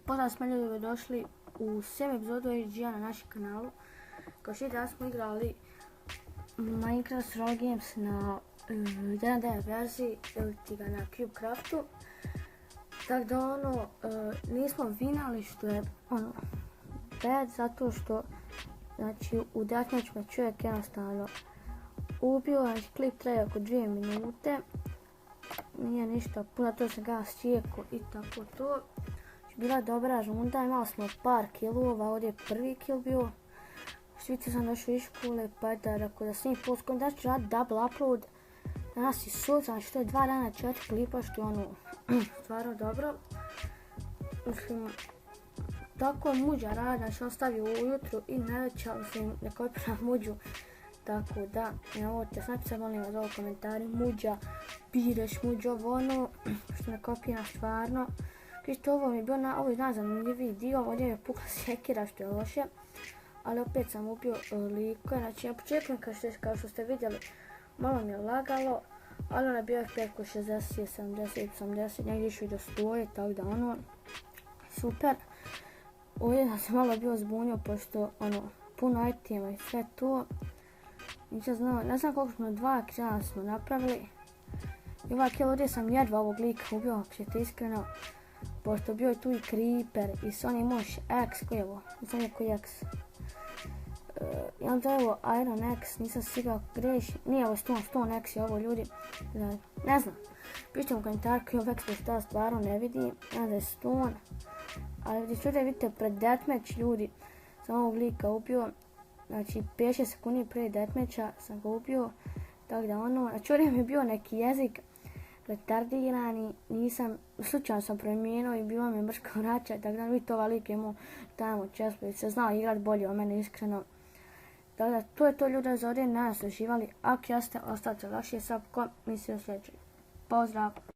Pozdrav smo ljudi došli u 7 epizodu HG na našem kanalu. Kao što danas smo igrali Minecraft Survival Games na 1.9 verziji, ti ga na CubeCraftu. Tako da nismo vinali što je bad, zato što znači u deathmatchu me čovjek jednostavno ubio, znači klip traje oko 2 minute. Nije ništa puno, to sam ga sjeko i tako to. Bila je dobra runda, imali smo par killova, ovdje je prvi kill bio. Sviđa sam došao iz škole, pa je da rekao da snimim post, da ću raditi double upload. Danas je sutra, znači to je 2 dana 4 klipa, što je stvarno dobro. Mislim, tako muđa radi, znači on stavio ujutru i najveća, mislim, ne kopiram muđu. Tako da, evo te, znači se molim vas ovo komentari, muđa, pireš muđu, ovo što ne kopiram stvarno. Isto ovo mi je bio najzanimljiviji dio, ovdje mi je pukla sjekira što je loše, ali opet sam ubio likove, znači na početku kao što ste vidjeli malo mi je lagalo, ali on je bio preko 60, 70, 80, negdje išao i do 100, tako da super. Ovdje sam se malo bio zbunio pošto puno itema i sve to, nisam znao, ne znam koliko smo 2 killa smo napravili. I ovaj kill ovdje sam jedva ovog lika ubio, ako ćete iskreno. Pošto bio je tu i Creeper i Sony Mosh X, koji je ovo? Nisam je koji X. I onda je ovo Iron X, nisam sigao greši. Nije ovo Stone X je ovo ljudi. Ne znam. Pišite u komentar koji je ovo X, pošto ja stvarno ne vidim. Ja da je Stone. Ali vidite pred deathmatch ljudi. Sam ovog lika ubio. Znači 5-6 sekundi prije deathmatcha sam ga ubio. Tako da znači ovdje mi je bio neki jezik retardirani, slučajno sam promijenio i bilo mi je mrško vraća, tako da vidite ova lik je imao tamo čespo se znao igrat bolje od mene iskreno. Tako da to je to ljudi za ovdje, nadam se uživali, ako jeste ostavite vaš sub, ko misli o sljedećeg. Pozdrav!